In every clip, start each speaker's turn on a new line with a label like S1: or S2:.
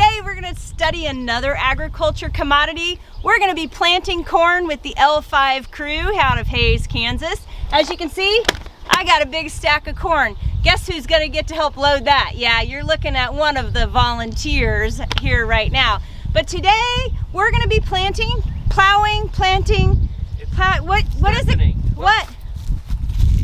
S1: today we're going to study another agriculture commodity. We're going to be planting corn with the L5 crew out of Hays, Kansas. As you can see, I got a big stack of corn. Guess who's going to get to help load that? Yeah, you're looking at one of the volunteers here right now. But today we're going to be planting, plowing, planting. What is it? What?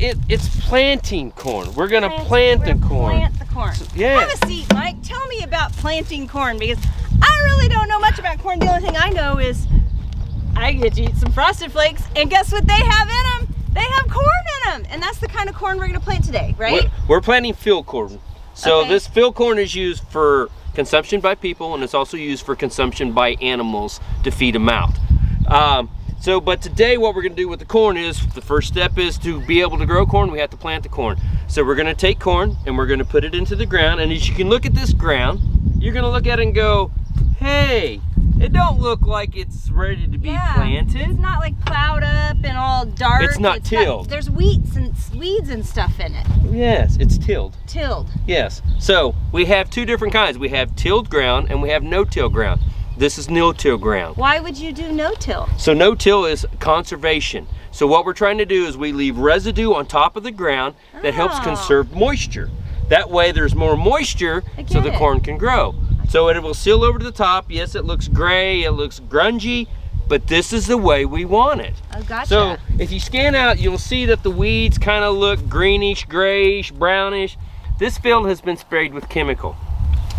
S2: It's planting corn. We're gonna plant the corn.
S1: Plant the corn.
S2: So, yeah.
S1: Have a seat, Mike. Tell me about planting corn, because I really don't know much about corn. The only thing I know is I get to eat some Frosted Flakes, and guess what they have in them? They have corn in them, and that's the kind of corn we're gonna plant today, right?
S2: We're planting field corn. So
S1: Okay.
S2: this field corn is used for consumption by people, and it's also used for consumption by animals to feed them out. But today what we're gonna do with the corn is, the first step is to be able to grow corn, we have to plant the corn. So we're gonna take corn and we're gonna put it into the ground, and as you can look at this ground, you're gonna look at it and go, hey, it don't look like it's ready to be planted.
S1: It's not like plowed up and all dark.
S2: It's not tilled.
S1: There's weeds and stuff in it.
S2: Yes, it's tilled.
S1: Tilled.
S2: Yes, so we have two different kinds. We have tilled ground and we have no-till ground. This is no-till ground.
S1: Why would you do no-till?
S2: So no-till is conservation. So what we're trying to do is we leave residue on top of the ground that helps conserve moisture. That way there's more moisture so the corn can grow. So it will seal over to the top. Yes, it looks gray, it looks grungy, but this is the way we want it.
S1: Oh, gotcha.
S2: So if you scan out, you'll see that the weeds kind of look greenish, grayish, brownish. This field has been sprayed with chemical.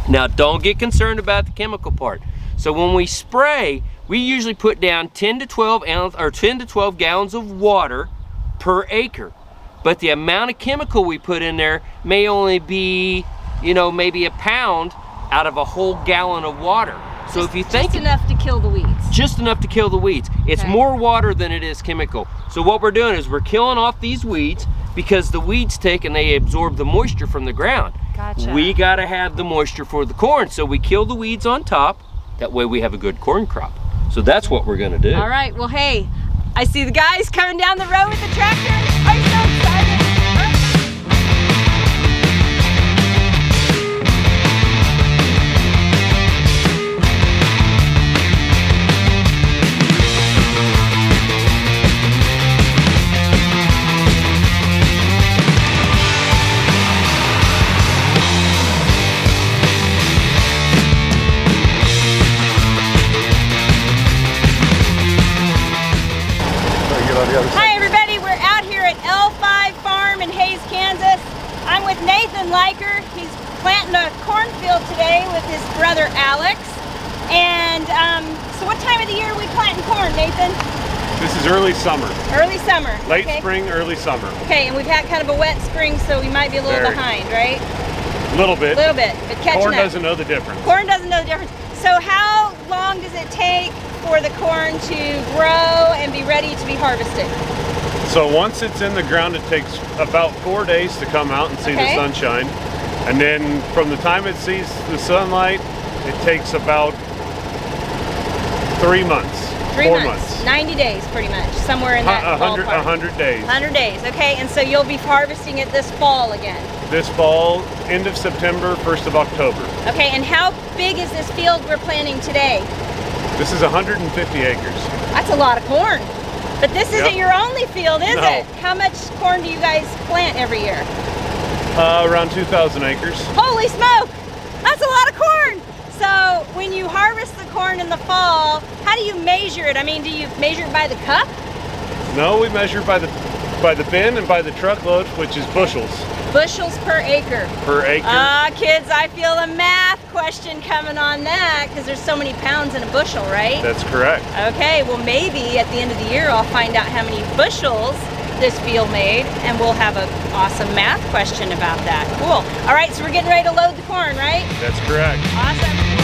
S2: Now don't get concerned about the chemical part. So when we spray, we usually put down 10 to 12 gallons of water per acre. But the amount of chemical we put in there may only be, maybe a pound out of a whole gallon of water. So if you think
S1: just enough to kill the weeds.
S2: Just enough to kill the weeds. It's more water than it is chemical. So what we're doing is we're killing off these weeds, because the weeds take and they absorb the moisture from the ground.
S1: Gotcha.
S2: We gotta have the moisture for the corn. So we kill the weeds on top. That way we have a good corn crop. So that's what we're gonna do.
S1: All right, well, hey, I see the guys coming down the road with the tractor. Are you so excited? Hi everybody, we're out here at L5 Farm in Hays, Kansas. I'm with Nathan Liker. He's planting a cornfield today with his brother Alex. And so what time of the year are we planting corn, Nathan?
S3: This is early summer.
S1: Early summer.
S3: Late spring, early summer.
S1: Okay, and we've had kind of a wet spring, so we might be a little behind, right?
S3: A little bit.
S1: A little bit, but catching
S3: Corn
S1: up.
S3: doesn't know the difference.
S1: Corn doesn't know the difference. So how long does it take for the corn to grow and be ready to be harvested?
S3: So once it's in the ground, it takes about 4 days to come out and see the sunshine. And then from the time it sees the sunlight, it takes about 3 months. 4 months.
S1: 90 days pretty much, somewhere in that ballpark.
S3: 100 days.
S1: 100 days, okay, and so you'll be harvesting it this fall again.
S3: This fall, end of September, 1st of October.
S1: Okay, and how big is this field we're planting today?
S3: This is 150 acres.
S1: That's a lot of corn. But this isn't your only field, is it? How much corn do you guys plant every year?
S3: Around 2,000 acres.
S1: Holy smoke! That's a lot of corn! So when you harvest the corn in the fall, how do you measure it? I mean, do you measure it by the cup?
S3: No, we measure by the bin and by the truckload, which is bushels.
S1: Bushels per acre.
S3: Per acre.
S1: Kids, I feel a math question coming on that, because there's so many pounds in a bushel, right?
S3: That's correct.
S1: Okay, well maybe at the end of the year I'll find out how many bushels this field made, and we'll have an awesome math question about that. Cool. All right, so we're getting ready to load the corn, right?
S3: That's correct.
S1: Awesome.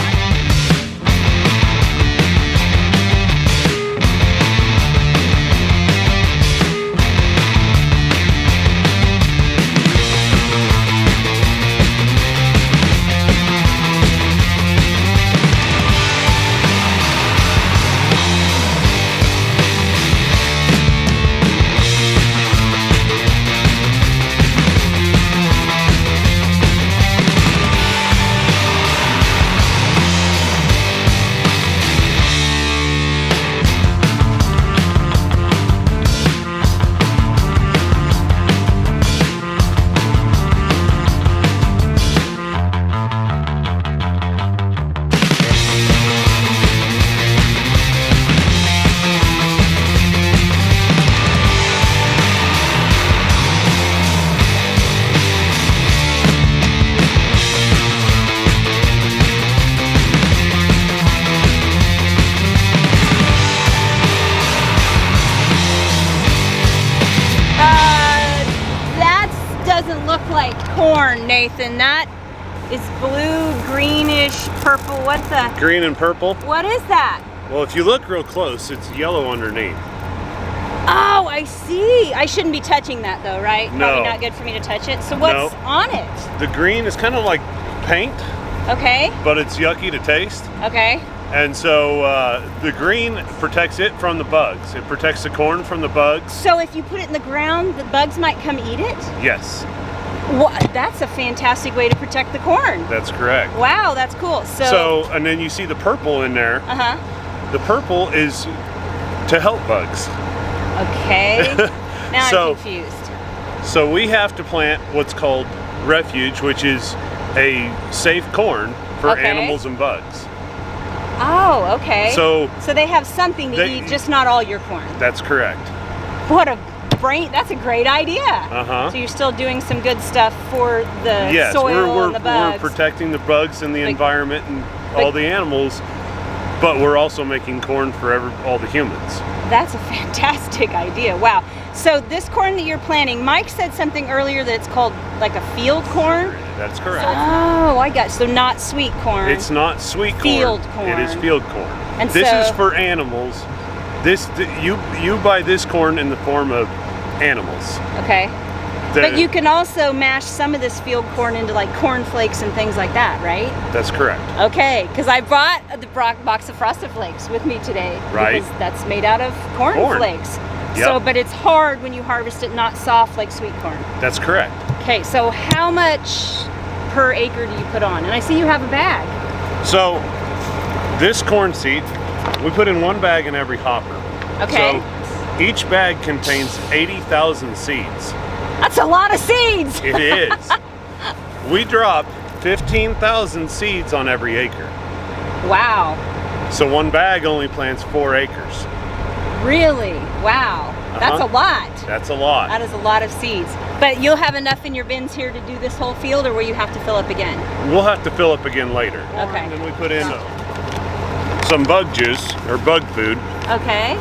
S1: corn, Nathan. That is blue, greenish, purple.
S3: Green and purple.
S1: What is that?
S3: Well, if you look real close, it's yellow underneath.
S1: Oh, I see. I shouldn't be touching that though, right?
S3: No.
S1: Probably not good for me to touch it. So what's on it?
S3: The green is kind of like paint.
S1: Okay.
S3: But it's yucky to taste.
S1: Okay.
S3: And so the green protects it from the bugs. It protects the corn from the bugs.
S1: So if you put it in the ground, the bugs might come eat it?
S3: Yes.
S1: That's a fantastic way to protect the corn.
S3: That's correct.
S1: Wow, that's cool.
S3: So and then you see the purple in there.
S1: Uh-huh.
S3: The purple is to help bugs.
S1: Okay. Now I'm confused.
S3: So we have to plant what's called refuge, which is a safe corn for animals and bugs.
S1: Oh, okay.
S3: So
S1: they have something to eat, just not all your corn.
S3: That's correct.
S1: What a that's a great idea.
S3: Uh-huh.
S1: So you're still doing some good stuff for the soil and the bugs.
S3: We're protecting the bugs and the environment and all the animals, but we're also making corn for all the humans.
S1: That's a fantastic idea. Wow. So this corn that you're planting, Mike said something earlier that it's called like a field corn.
S3: That's correct.
S1: Oh, I got it. So not sweet corn.
S3: It's not sweet corn.
S1: Field corn.
S3: It is field corn.
S1: And
S3: this is for animals. You buy this corn in the form of animals.
S1: Okay. But you can also mash some of this field corn into like corn flakes and things like that, right?
S3: That's correct.
S1: Okay, because I brought the box of Frosted Flakes with me today.
S3: Right.
S1: Because that's made out of corn flakes.
S3: Yep.
S1: So, but it's hard when you harvest it, not soft like sweet corn.
S3: That's correct.
S1: Okay, so how much per acre do you put on? And I see you have a bag.
S3: So this corn seed, we put in one bag in every hopper.
S1: Okay.
S3: So each bag contains 80,000 seeds.
S1: That's a lot of seeds.
S3: It is. We drop 15,000 seeds on every acre.
S1: Wow.
S3: So one bag only plants 4 acres.
S1: Really? Wow. That's a lot.
S3: That's a lot.
S1: That is a lot of seeds. But you'll have enough in your bins here to do this whole field, or will you have to fill up again?
S3: We'll have to fill up again later.
S1: Okay.
S3: And then we put in some bug juice or bug food.
S1: Okay.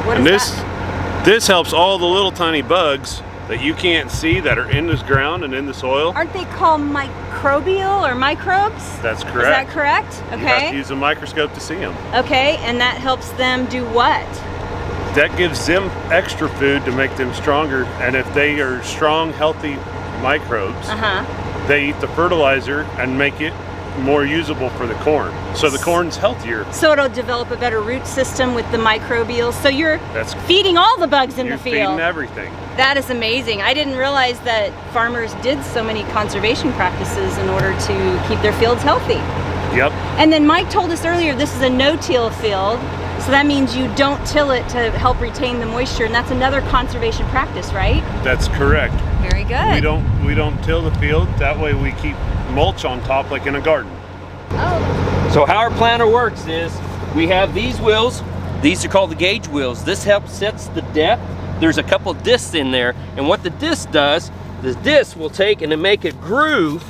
S1: What
S3: and
S1: is that?
S3: This helps all the little tiny bugs that you can't see that are in this ground and in the soil.
S1: Aren't they called microbial or microbes?
S3: That's correct.
S1: Is that correct? Okay.
S3: You have to use a microscope to see them.
S1: Okay, and that helps them do what?
S3: That gives them extra food to make them stronger, and if they are strong, healthy microbes, they eat the fertilizer and make it more usable for the corn. So the corn's healthier.
S1: So it'll develop a better root system with the microbials. So you're feeding all the bugs in the field.
S3: You're feeding everything.
S1: That is amazing. I didn't realize that farmers did so many conservation practices in order to keep their fields healthy.
S3: Yep.
S1: And then Mike told us earlier this is a no-till field. So that means you don't till it to help retain the moisture, and that's another conservation practice, right?
S3: That's correct.
S1: Very good.
S3: We don't till the field. That way we keep mulch on top like in a garden.
S1: Oh.
S2: So how our planter works is we have these wheels. These are called the gauge wheels. This helps sets the depth. There's a couple discs in there, and what the disc does, the disc will take and make a groove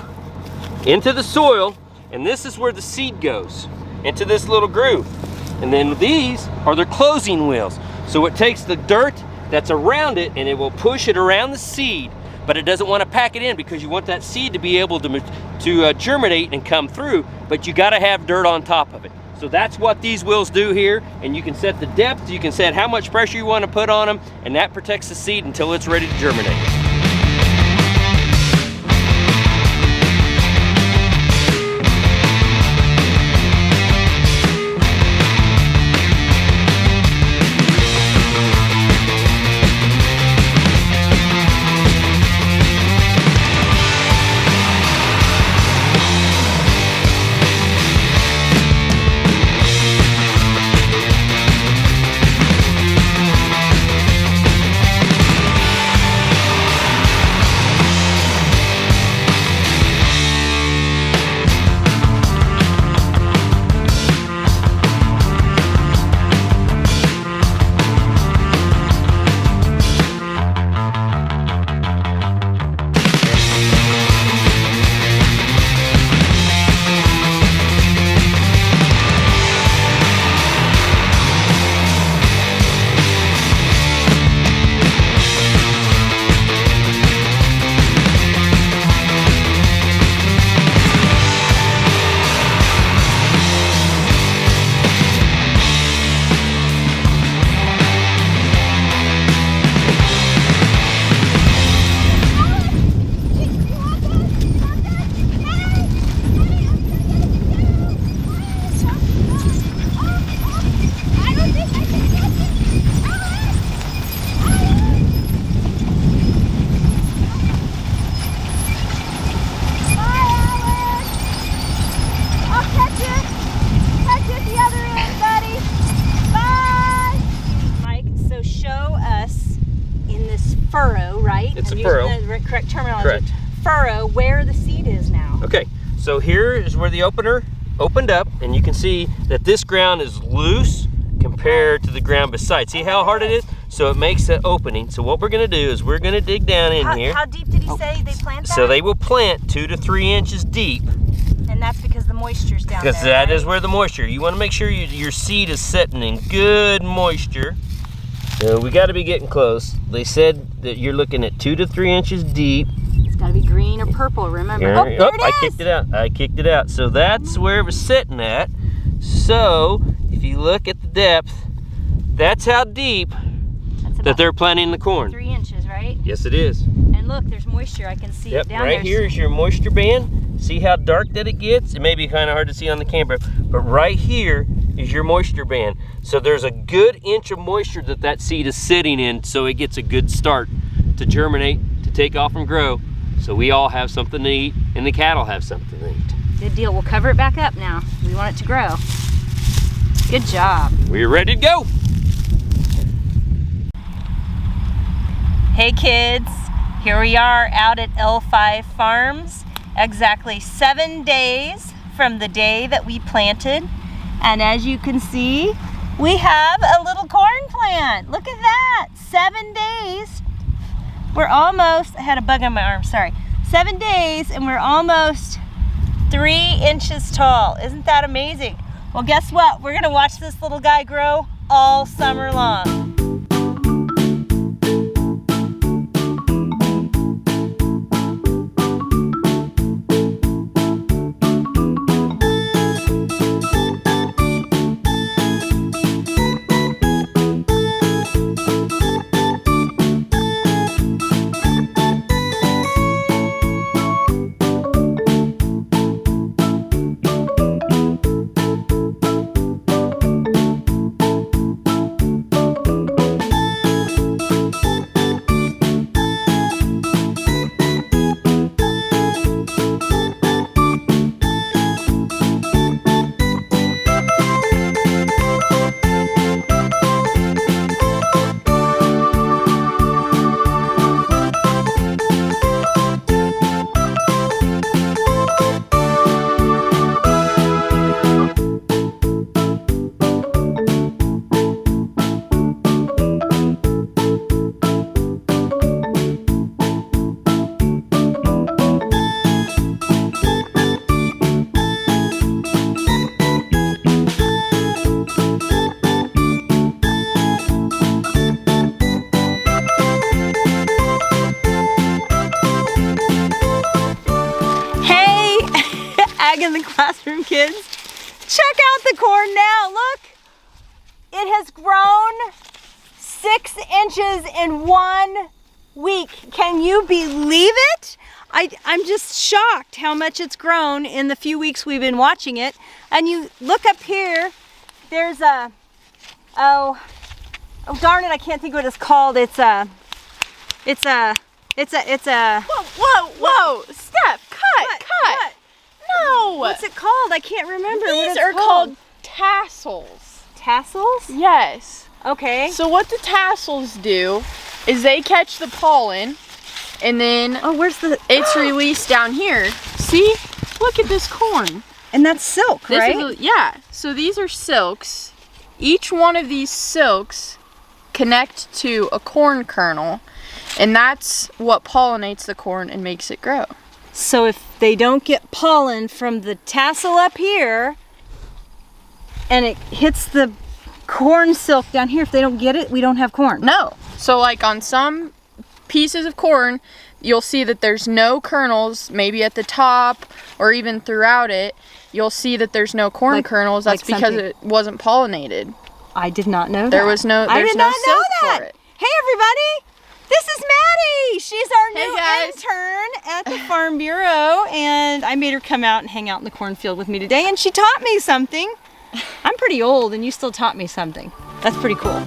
S2: into the soil, and this is where the seed goes, into this little groove. And then these are their closing wheels. So it takes the dirt that's around it and it will push it around the seed, but it doesn't want to pack it in because you want that seed to be able to germinate and come through, but you got to have dirt on top of it. So that's what these wheels do here, and you can set the depth, you can set how much pressure you want to put on them, and that protects the seed until it's ready to germinate. It's
S1: I'm
S2: a furrow.
S1: using the correct terminology.
S2: Correct.
S1: Furrow, where the seed is now.
S2: Okay, so here is where the opener opened up, and you can see that this ground is loose compared to the ground beside. See how hard it is? So it makes that opening. So what we're gonna do is we're gonna dig down in here.
S1: How deep did he say they plant that?
S2: So they will plant 2 to 3 inches deep.
S1: And that's because the moisture's down there,
S2: Because that
S1: right?
S2: is where the moisture. You want to make sure your seed is sitting in good moisture. We got to be getting close. They said that you're looking at 2 to 3 inches deep.
S1: It's got to be green or purple, remember?
S2: Here,
S1: Oh, there it
S2: I
S1: is.
S2: kicked it out. I kicked it out. So that's where it was sitting at. So if you look at the depth, that's how deep
S1: That's
S2: that
S1: about
S2: they're planting the corn.
S1: 3 inches, right?
S2: Yes, it is.
S1: And look, there's moisture. I can see
S2: Yep,
S1: it down
S2: right
S1: there.
S2: here is your moisture band. See how dark that it gets? It may be kind of hard to see on the camera, but right here is your moisture band. So there's a good inch of moisture that seed is sitting in, so it gets a good start to germinate, to take off and grow. So we all have something to eat, and the cattle have something to eat.
S1: Good deal. We'll cover it back up now. We want it to grow. Good job.
S2: We're ready to go.
S1: Hey kids, here we are out at L5 Farms, exactly 7 days from the day that we planted. And as you can see, we have a little corn plant. Look at that, 7 days. We're almost, I had a bug on my arm, sorry. 7 days and we're almost 3 inches tall. Isn't that amazing? Well, guess what? We're gonna watch this little guy grow all summer long. In the classroom, kids, check out the corn now. Look, it has grown 6 inches in 1 week. Can you believe it? I'm just shocked how much it's grown in the few weeks we've been watching it. And you look up here, there's a, oh darn it, I can't think what it's called. It's a
S4: Whoa, Steph, cut.
S1: What?
S4: No.
S1: What's it called? I can't remember what
S4: These
S1: it's
S4: are called tassels.
S1: Tassels?
S4: Yes.
S1: Okay.
S4: So what the tassels do is they catch the pollen and then
S1: Oh, where's the...
S4: it's released down here. See? Look at this corn.
S1: And that's silk,
S4: This
S1: right?
S4: is yeah. So these are silks. Each one of these silks connect to a corn kernel, and that's what pollinates the corn and makes it grow.
S1: So if they don't get pollen from the tassel up here and it hits the corn silk down here, if they don't get it, we don't have corn.
S4: No. So like on some pieces of corn, you'll see that there's no kernels, maybe at the top or even throughout it. You'll see that there's no corn kernels. That's
S1: like
S4: because
S1: something-
S4: it wasn't pollinated.
S1: I did not know
S4: There
S1: that.
S4: was no-
S1: I
S4: there's
S1: did
S4: no
S1: not know
S4: silk
S1: that.
S4: for it.
S1: Hey everybody, this is Maddie. She's our
S4: Hey,
S1: new
S4: guys.
S1: intern at the Farm Bureau, and I made her come out and hang out in the cornfield with me today, and she taught me something. I'm pretty old, and you still taught me something. That's pretty cool.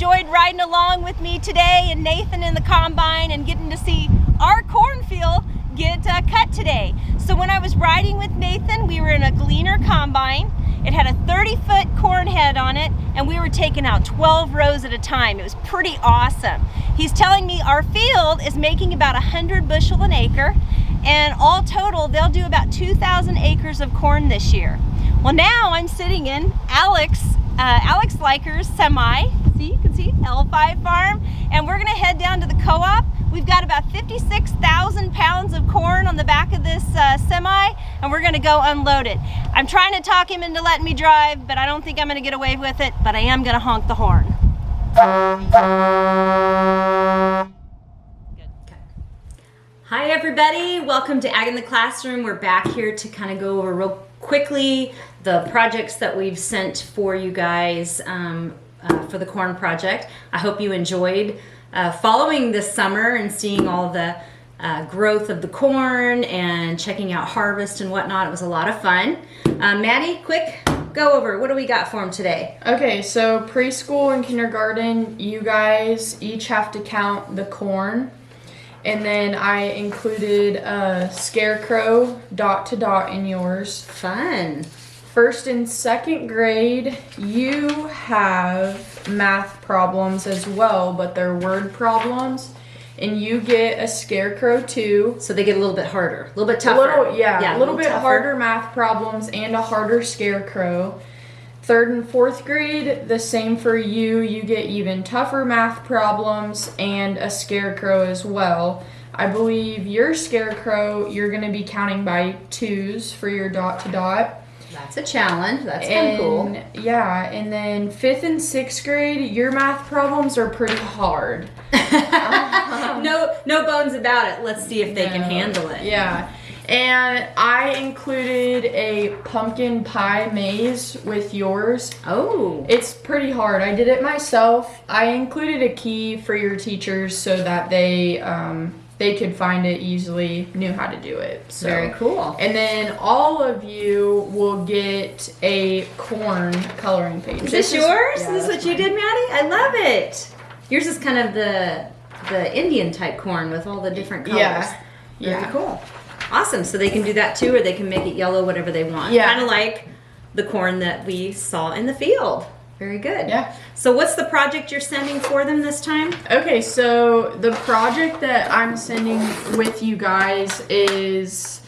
S1: enjoyed riding along with me today and Nathan in the combine and getting to see our cornfield get cut today. So when I was riding with Nathan, we were in a Gleaner combine. It had a 30-foot corn head on it, and we were taking out 12 rows at a time. It was pretty awesome. He's telling me our field is making about 100 bushel an acre, and all total, they'll do about 2,000 acres of corn this year. Well, now I'm sitting in Alex Liker's semi. See, you can see L5 farm, and we're gonna head down to the co-op. We've got about 56,000 pounds of corn on the back of this semi, and we're gonna go unload it. I'm trying to talk him into letting me drive, but I don't think I'm gonna get away with it, but I am gonna honk the horn. Hi everybody, welcome to Ag in the Classroom. We're back here to kind of go over real quickly the projects that we've sent for you guys for the corn project. I hope you enjoyed following this summer and seeing all the growth of the corn and checking out harvest and whatnot. It was a lot of fun. Maddie, quick go over, what do we got for them today?
S4: Okay, so preschool and kindergarten, you guys each have to count the corn. And then I included a scarecrow dot to dot in yours.
S1: Fun.
S4: First and second grade, you have math problems as well, but they're word problems. And you get a scarecrow too.
S1: So they get a little bit harder, a little bit tougher.
S4: A little bit tougher. Harder math problems and a harder scarecrow. Third and fourth grade, the same for you. You get even tougher math problems and a scarecrow as well. I believe your scarecrow, you're going to be counting by twos for your dot to dot.
S1: That's a challenge. That's kind of cool.
S4: Yeah, and then fifth and sixth grade, your math problems are pretty hard.
S1: No bones about it. Let's see if they can handle it.
S4: Yeah. And I included a pumpkin pie maze with yours.
S1: Oh.
S4: It's pretty hard. I did it myself. I included a key for your teachers so that they could find it easily, knew how to do it. So.
S1: Very cool.
S4: And then all of you will get a corn coloring page.
S1: Is this yours?
S4: Yeah,
S1: is this what you did, Maddie? I love it. Yours is kind of the Indian type corn with all the different colors.
S4: Yeah.
S1: Very cool. Awesome. So they can do that too, or they can make it yellow, whatever they want.
S4: Yeah.
S1: Kind of like the corn that we saw in the field. Very good.
S4: Yeah.
S1: So what's the project you're sending for them this time?
S4: Okay, so the project that I'm sending with you guys is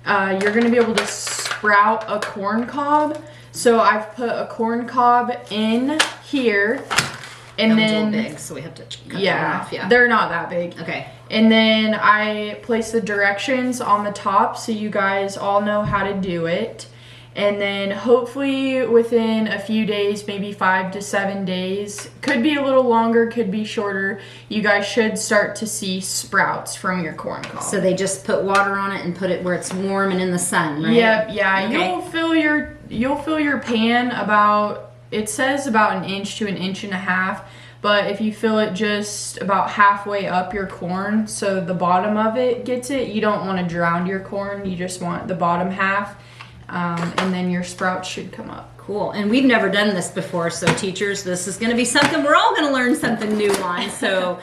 S4: you're going to be able to sprout a corn cob. So I've put a corn cob in here. And
S1: that
S4: then
S1: one's a little big, so we have to cut that off. Yeah,
S4: they're not that big.
S1: Okay.
S4: And then I place the directions on the top so you guys all know how to do it. And then hopefully within a few days, maybe 5 to 7 days, could be a little longer, could be shorter, you guys should start to see sprouts from your corn cob.
S1: So they just put water on it and put it where it's warm and in the sun, right?
S4: Yep, yeah.
S1: Okay.
S4: You'll fill your pan about, it says about 1 inch to 1.5 inches, but if you fill it just about halfway up your corn, so the bottom of it gets it, you don't want to drown your corn, you just want the bottom half. And then your sprouts should come up.
S1: Cool. And we've never done this before, so teachers, this is going to be something we're all going to learn something new on. So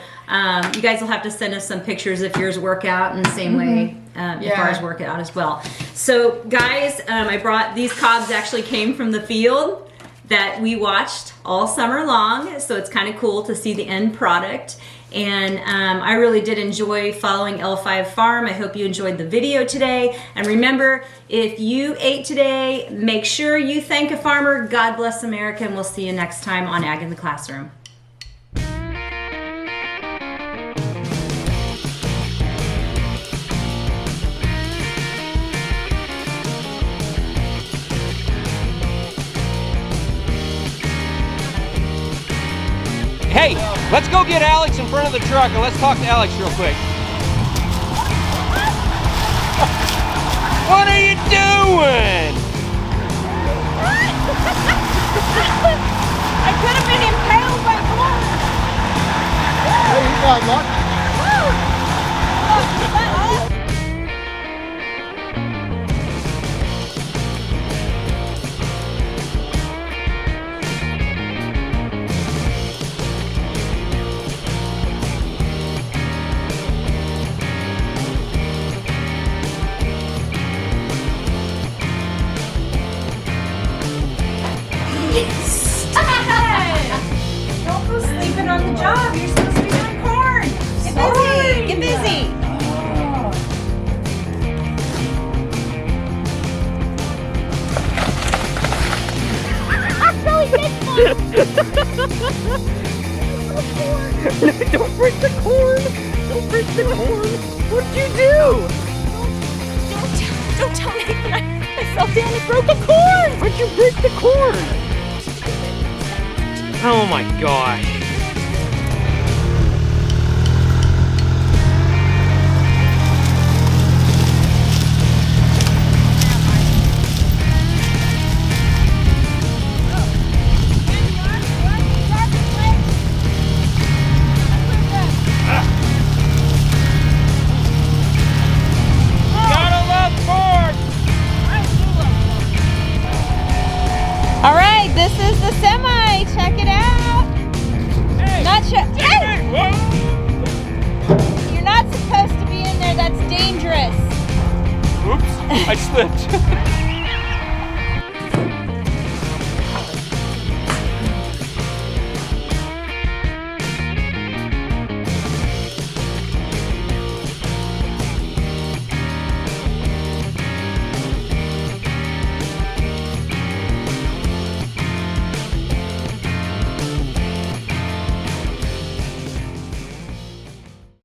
S1: you guys will have to send us some pictures if yours work out, and the same way if ours work out as well. So guys, I brought these cobs, actually came from the field that we watched all summer long, so it's kind of cool to see the end product. And I really did enjoy following L5 Farm. I hope you enjoyed the video today. And remember, if you ate today, make sure you thank a farmer. God bless America, and we'll see you next time on Ag in the Classroom.
S2: Hey, let's go get Alex in front of the truck and let's talk to Alex real quick. What are you doing?
S1: I could have been impaled by corn.
S5: Hey, you got luck.
S1: job. You're supposed to be doing corn. Get busy. Get busy.
S2: Don't break the corn! Don't break the corn! What'd you do?
S1: Don't tell Nathan I fell down and broke a corn.
S2: Why'd you break the corn? Oh my gosh.
S1: All right, this is the semi. Check it out.
S2: Hey,
S1: Not sure. Hey!
S2: whoa.
S1: You're not supposed to be in there. That's dangerous.
S2: Oops, I slipped.